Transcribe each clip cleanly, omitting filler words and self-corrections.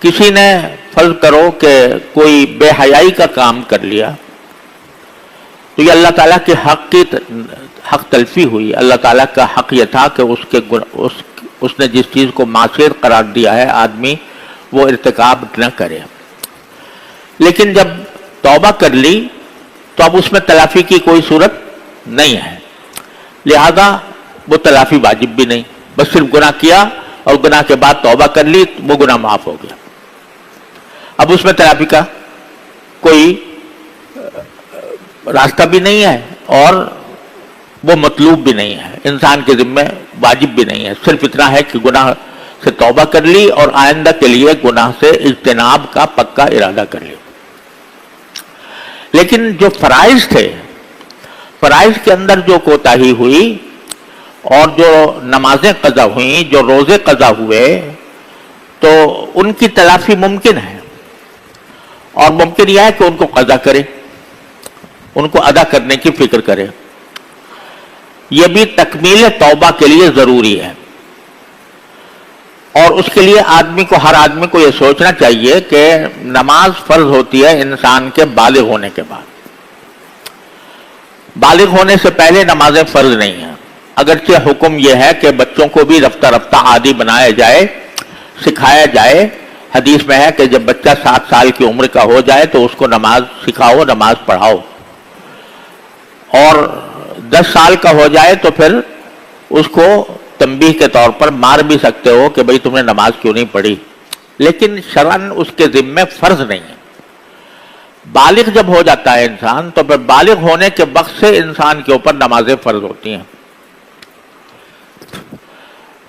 کسی نے فرض کرو کہ کوئی بے حیائی کا کام کر لیا تو یہ اللہ تعالیٰ کے حق تلفی ہوئی. اللہ تعالیٰ کا حق یہ تھا کہ اس نے جس چیز کو معصیت قرار دیا ہے آدمی وہ ارتکاب نہ کرے. لیکن جب توبہ کر لی تو اب اس میں تلافی کی کوئی صورت نہیں ہے، لہذا وہ تلافی واجب بھی نہیں، بس صرف گناہ کیا اور گناہ کے بعد توبہ کر لی، وہ گناہ معاف ہو گیا. اب اس میں تلافی کا کوئی راستہ بھی نہیں ہے اور وہ مطلوب بھی نہیں ہے، انسان کے ذمہ واجب بھی نہیں ہے. صرف اتنا ہے کہ گناہ سے توبہ کر لی اور آئندہ کے لیے گناہ سے اجتناب کا پکا ارادہ کر لی. لیکن جو فرائض تھے، فرائض کے اندر جو کوتاہی ہوئی اور جو نمازیں قضا ہوئیں، جو روزے قضا ہوئے، تو ان کی تلافی ممکن ہے، اور ممکن یہ ہے کہ ان کو قضا کرے، ان کو ادا کرنے کی فکر کرے. یہ بھی تکمیل توبہ کے لیے ضروری ہے، اور اس کے لیے ہر آدمی کو یہ سوچنا چاہیے کہ نماز فرض ہوتی ہے انسان کے بالغ ہونے کے بعد. بالغ ہونے سے پہلے نمازیں فرض نہیں ہیں، اگرچہ حکم یہ ہے کہ بچوں کو بھی رفتہ رفتہ عادی بنایا جائے، سکھایا جائے. حدیث میں ہے کہ جب بچہ 7 سال کی عمر کا ہو جائے تو اس کو نماز سکھاؤ، نماز پڑھاؤ، اور 10 سال کا ہو جائے تو پھر اس کو تنبیہ کے طور پر مار بھی سکتے ہو کہ بھئی تم نے نماز کیوں نہیں پڑھی، لیکن شرعاً اس کے ذمہ فرض نہیں ہے. بالغ جب ہو جاتا ہے انسان تو پھر بالغ ہونے کے وقت سے انسان کے اوپر نمازیں فرض ہوتی ہیں.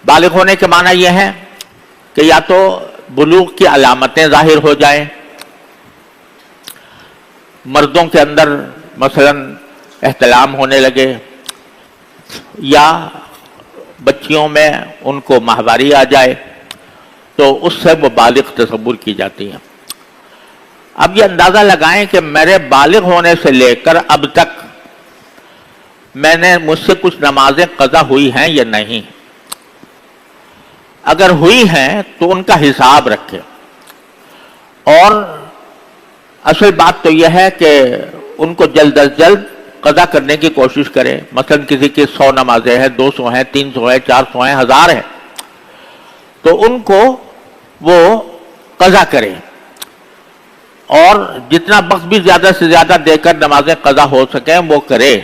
بالغ ہونے کے معنی یہ ہے کہ یا تو بلوغ کی علامتیں ظاہر ہو جائیں، مردوں کے اندر مثلا احتلام ہونے لگے، یا بچیوں میں ان کو ماہواری آ جائے، تو اس سے وہ بالغ تصور کی جاتی ہیں. اب یہ اندازہ لگائیں کہ میرے بالغ ہونے سے لے کر اب تک مجھ سے کچھ نمازیں قضا ہوئی ہیں یا نہیں. اگر ہوئی ہیں تو ان کا حساب رکھیں، اور اصل بات تو یہ ہے کہ ان کو جلد از جلد قضا کرنے کی کوشش کرے. مثلا کسی کی 100 نمازیں ہیں، 200 ہیں، 300 ہیں، 400 ہیں، 1000 ہیں، تو ان کو وہ قضا کرے، اور جتنا وقت بھی زیادہ سے زیادہ دے کر نمازیں قضا ہو سکیں وہ کرے.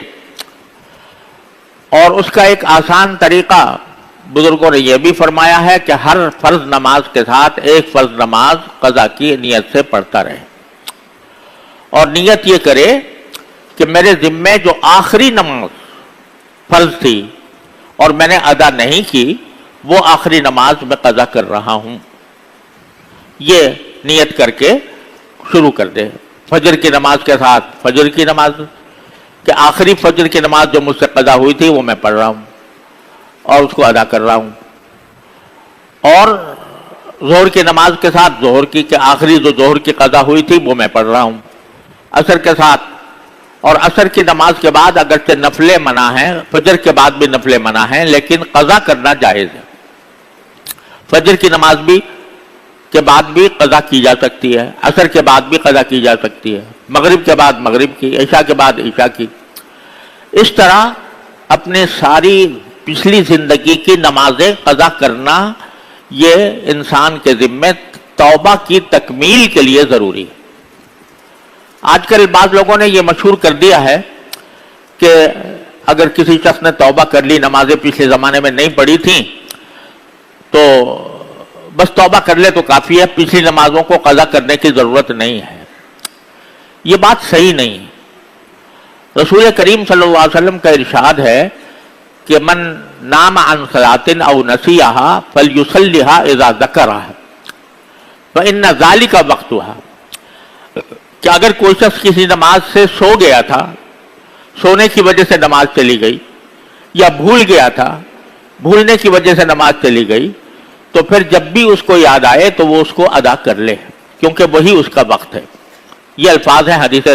اور اس کا ایک آسان طریقہ بزرگوں نے یہ بھی فرمایا ہے کہ ہر فرض نماز کے ساتھ ایک فرض نماز قضا کی نیت سے پڑھتا رہے، اور نیت یہ کرے کہ میرے ذمے جو آخری نماز فرض تھی اور میں نے ادا نہیں کی، وہ آخری نماز میں قضا کر رہا ہوں. یہ نیت کر کے شروع کر دے. فجر کی نماز کے ساتھ فجر کی نماز، کہ آخری فجر کی نماز جو مجھ سے قضا ہوئی تھی وہ میں پڑھ رہا ہوں اور اس کو ادا کر رہا ہوں. اور ظہر کی نماز کے ساتھ ظہر کی، کہ آخری جو ظہر کی قضا ہوئی تھی وہ میں پڑھ رہا ہوں. عصر کے ساتھ، اور عصر کی نماز کے بعد اگرچہ نفلیں منع ہیں، فجر کے بعد بھی نفلیں منع ہیں، لیکن قضا کرنا جائز ہے. فجر کی نماز بھی کے بعد بھی قضا کی جا سکتی ہے، عصر کے بعد بھی قضا کی جا سکتی ہے، مغرب کے بعد مغرب کی، عشاء کے بعد عشاء کی. اس طرح اپنے ساری پچھلی زندگی کی نمازیں قضا کرنا یہ انسان کے ذمے توبہ کی تکمیل کے لیے ضروری ہے. آج کل بعض لوگوں نے یہ مشہور کر دیا ہے کہ اگر کسی شخص نے توبہ کر لی، نمازیں پچھلے زمانے میں نہیں پڑھی تھیں، تو بس توبہ کر لے تو کافی ہے، پچھلی نمازوں کو قضا کرنے کی ضرورت نہیں ہے. یہ بات صحیح نہیں. رسول کریم صلی اللہ علیہ وسلم کا ارشاد ہے کہ من نام عن صلاۃ او نسیھا فلیصلیھا اذا ذکرھا فإن ذلک وقتھا. کہ اگر کوئی شخص کسی نماز سے سو گیا تھا، سونے کی وجہ سے نماز چلی گئی، یا بھول گیا تھا، بھولنے کی وجہ سے نماز چلی گئی، تو پھر جب بھی اس کو یاد آئے تو وہ اس کو ادا کر لے، کیونکہ وہی اس کا وقت ہے. یہ الفاظ ہیں حدیث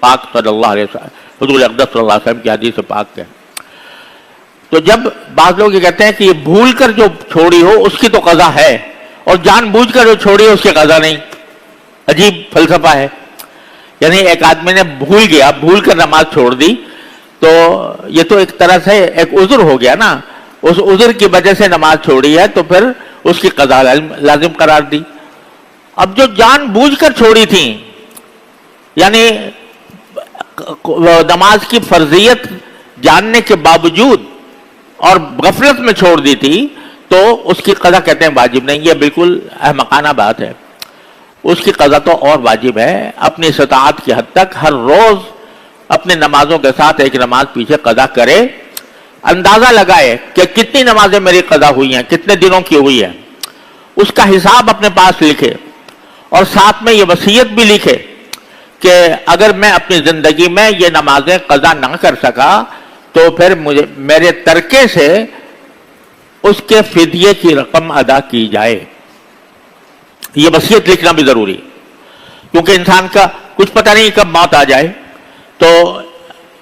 پاک صلی اللہ علیہ وسلم، حضور اقدس صلی اللہ علیہ وسلم کی حدیث پاک کے. تو جب بعض لوگ یہ کہتے ہیں کہ یہ بھول کر جو چھوڑی ہو اس کی تو قضا ہے، اور جان بوجھ کر جو چھوڑی اس کی قضا نہیں. عجیب فلسفہ ہے. یعنی ایک آدمی نے بھول کر نماز چھوڑ دی تو یہ تو ایک طرح سے ایک عذر ہو گیا نا. اس عذر کی وجہ سے نماز چھوڑی ہے تو پھر اس کی قضا لازم قرار دی. اب جو جان بوجھ کر چھوڑی تھی یعنی نماز کی فرضیت جاننے کے باوجود اور غفلت میں چھوڑ دی تھی تو اس کی قضا کہتے ہیں واجب نہیں. یہ بالکل احمقانہ بات ہے. اس کی قضا تو اور واجب ہے. اپنی استطاعت کی حد تک ہر روز اپنے نمازوں کے ساتھ ایک نماز پیچھے قضا کرے. اندازہ لگائے کہ کتنی نمازیں میری قضا ہوئی ہیں, کتنے دنوں کی ہوئی ہیں, اس کا حساب اپنے پاس لکھے اور ساتھ میں یہ وصیت بھی لکھے کہ اگر میں اپنی زندگی میں یہ نمازیں قضا نہ کر سکا تو پھر میرے ترکے سے اس کے فدیے کی رقم ادا کی جائے. یہ وصیت لکھنا بھی ضروری کیونکہ انسان کا کچھ پتہ نہیں کب موت آ جائے. تو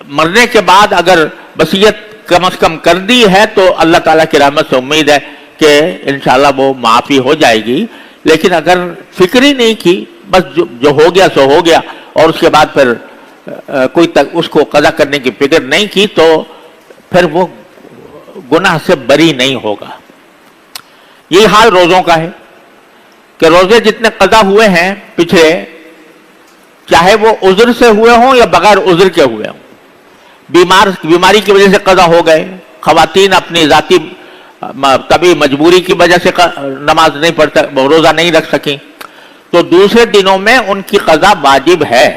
مرنے کے بعد اگر وصیت کم از کم کر دی ہے تو اللہ تعالیٰ کی رحمت سے امید ہے کہ انشاءاللہ وہ معافی ہو جائے گی. لیکن اگر فکر ہی نہیں کی, بس جو ہو گیا سو ہو گیا اور اس کے بعد پھر کوئی اس کو قضا کرنے کی فکر نہیں کی تو پھر وہ گناہ سے بری نہیں ہوگا. یہی حال روزوں کا ہے کہ روزے جتنے قضا ہوئے ہیں پچھلے, چاہے وہ عذر سے ہوئے ہوں یا بغیر عذر کے ہوئے ہوں, بیماری کی وجہ سے قضا ہو گئے, خواتین اپنی ذاتی طبی مجبوری کی وجہ سے نماز نہیں پڑھ روزہ نہیں رکھ سکیں تو دوسرے دنوں میں ان کی قضا واجب ہے.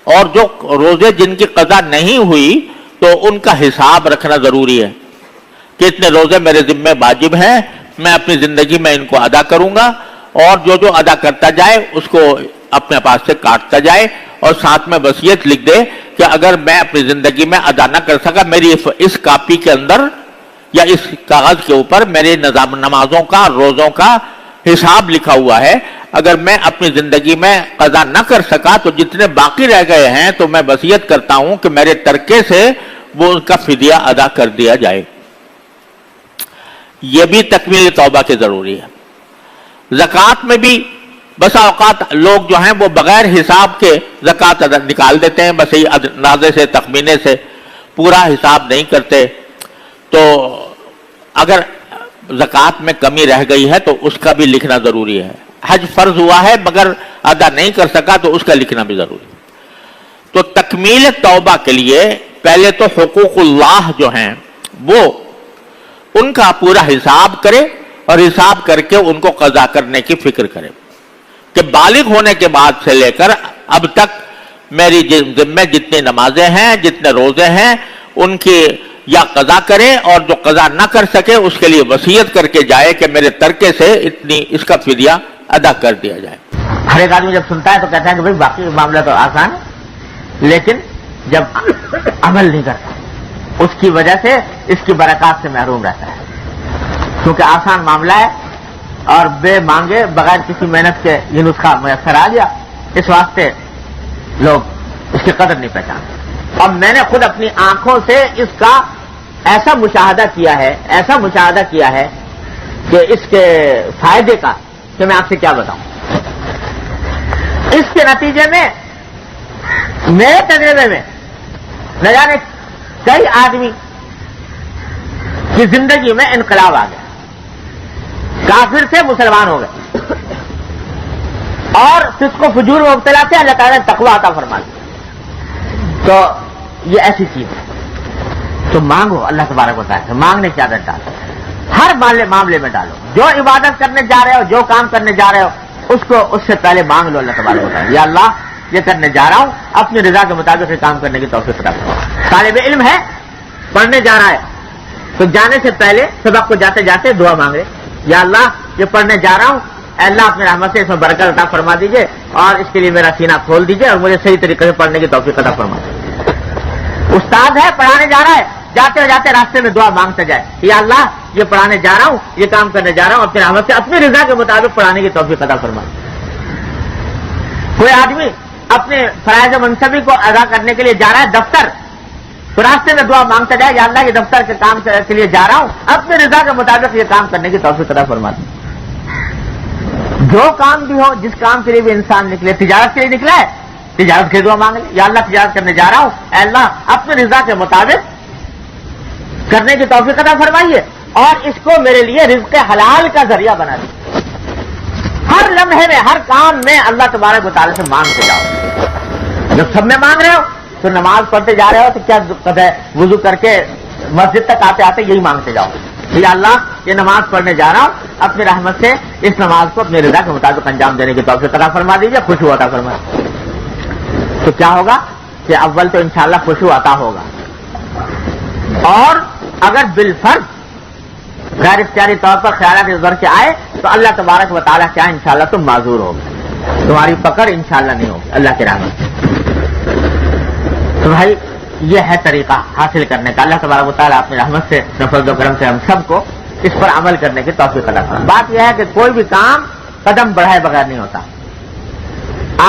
اور جو روزے جن کی قضا نہیں ہوئی تو ان کا حساب رکھنا ضروری ہے کہ اتنے روزے میرے ذمہ واجب ہیں, میں اپنی زندگی میں ان کو ادا کروں گا, اور جو ادا کرتا جائے اس کو اپنے پاس سے کاٹتا جائے, اور ساتھ میں وصیت لکھ دے کہ اگر میں اپنی زندگی میں ادا نہ کر سکا, میری اس کاپی کے اندر یا اس کاغذ کے اوپر میرے نمازوں کا روزوں کا حساب لکھا ہوا ہے, اگر میں اپنی زندگی میں قضا نہ کر سکا تو جتنے باقی رہ گئے ہیں تو میں وصیت کرتا ہوں کہ میرے ترکے سے وہ ان کا فدیہ ادا کر دیا جائے. یہ بھی تکمیل توبہ کے ضروری ہے. زکوٰۃ میں بھی بسا اوقات لوگ جو ہیں وہ بغیر حساب کے زکوٰۃ نکال دیتے ہیں, بس اندازے سے تخمینے سے, پورا حساب نہیں کرتے. تو اگر زکوٰۃ میں کمی رہ گئی ہے تو اس کا بھی لکھنا ضروری ہے. حج فرض ہوا ہے مگر ادا نہیں کر سکا تو اس کا لکھنا بھی ضروری ہے. تو تکمیل توبہ کے لیے پہلے تو حقوق اللہ جو ہیں وہ ان کا پورا حساب کرے, اور حساب کر کے ان کو قضا کرنے کی فکر کرے کہ بالغ ہونے کے بعد سے لے کر اب تک میری ذمہ جتنی نمازیں ہیں, جتنے روزے ہیں, ان کی یا قضا کرے, اور جو قضا نہ کر سکے اس کے لیے وصیت کر کے جائے کہ میرے ترکے سے اس کا فدیہ ادا کر دیا جائے. ہر ایک آدمی جب سنتا ہے تو کہتا ہے کہ بھائی باقی معاملہ تو آسان ہے, لیکن جب عمل نہیں کرتا اس کی وجہ سے اس کی برکات سے محروم رہتا ہے. کیونکہ آسان معاملہ ہے اور بے مانگے بغیر کسی محنت کے یہ نسخہ میسر آ گیا, اس واسطے لوگ اس کی قدر نہیں پہچانتے. اور میں نے خود اپنی آنکھوں سے اس کا ایسا مشاہدہ کیا ہے کہ اس کے فائدے کا کہ میں آپ سے کیا بتاؤں. اس کے نتیجے میں میرے تجربے میں نہ جانے کئی آدمی کی زندگی میں انقلاب آ گیا, کافر سے مسلمان ہو گئے, اور فسق و فجور میں مبتلا تھے, اللہ تعالیٰ نے تقویٰ عطا فرما دیا. تو یہ ایسی چیز ہے تو مانگو اللہ تبارک و تعالیٰ سے, مانگنے کی عادت ڈالو, ہر معاملے میں ڈالو. جو عبادت کرنے جا رہے ہو, جو کام کرنے جا رہے ہو, اس سے پہلے مانگ لو اللہ تبارک و تعالیٰ, یا اللہ یہ کرنے جا رہا ہوں, اپنی رضا کے مطابق یہ کام کرنے کی توفیق عطا کرو. طالب علم ہے, پڑھنے جا رہا ہے, تو جانے سے پہلے سبق کو جاتے جاتے دعا مانگے, یا اللہ یہ پڑھنے جا رہا ہوں, اللہ اپنے رحمت سے اس میں برکت عطا فرما دیجیے, اور اس کے لیے میرا سینہ کھول دیجیے, اور مجھے صحیح طریقے سے پڑھنے کی توفیق عطا فرما دیجیے. استاد ہے, پڑھانے جا رہا ہے, جاتے جاتے راستے میں دعا مانگتا جائے, یا اللہ یہ پڑھانے جا رہا ہوں, یہ کام کرنے جا رہا ہوں, اپنے رحمت سے اپنی رضا کے مطابق پڑھانے کی توفیق عطا فرما. کوئی آدمی اپنے فرائض منصبی کو ادا کرنے کے لیے جا رہا ہے دفتر, تو راستے میں دعا مانگتا جائے, یا اللہ یہ دفتر کے کام کے لیے جا رہا ہوں, اپنے رضا کے مطابق یہ کام کرنے کی توفیق عطا فرما. جو کام بھی ہو، جس کام کے لیے بھی انسان نکلے، تجارت کے لیے نکلا ہے، تجارت کے دعا مانگ لے، یا اللہ تجارت کرنے جا رہا ہوں، اے اللہ اپنے رضا کے مطابق کرنے کی توفیق عطا فرمائیے اور اس کو میرے لیے رزق حلال کا ذریعہ بنا دیجیے۔ ہر لمحے میں، ہر کام میں اللہ تبارک و تعالیٰ سے مانگتے جاؤ۔ جب سب میں مانگ رہے ہو تو نماز پڑھتے جا رہے ہو تو کیا دقت ہے؟ وضو کر کے مسجد تک آتے آتے یہی مانگتے جاؤ، یا اللہ یہ نماز پڑھنے جا رہا ہوں، اپنی رحمت سے اس نماز کو اپنے رضا کے مطابق انجام دینے کی توفیق عطا فرما دیجیے، خوشبو عطا فرما۔ تو کیا ہوگا کہ اول تو انشاءاللہ خوشبو عطا ہوگا، اور اگر بالفرض غیر اختیاری طور پر خیالات ادھر کے آئے تو اللہ تبارک و تعالیٰ کیا انشاءاللہ تم معذور ہوگے، تمہاری پکڑ انشاءاللہ نہیں ہوگی اللہ کی رحمت سے۔ تو بھائی یہ ہے طریقہ حاصل کرنے کا۔ اللہ تبارک و تعالیٰ اپنی رحمت سے، فضل و کرم سے ہم سب کو اس پر عمل کرنے کی توفیق عطا فرمائے۔ بات یہ ہے کہ کوئی بھی کام قدم بڑھائے بغیر نہیں ہوتا،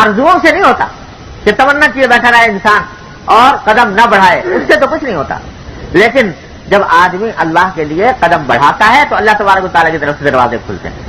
آرزوؤں سے نہیں ہوتا کہ تمنا کیے بیٹھا رہے انسان اور قدم نہ بڑھائے، اس سے تو کچھ نہیں ہوتا۔ لیکن جب آدمی اللہ کے لیے قدم بڑھاتا ہے تو اللہ تبارک و تعالیٰ کی طرف سے دروازے کھلتے ہیں۔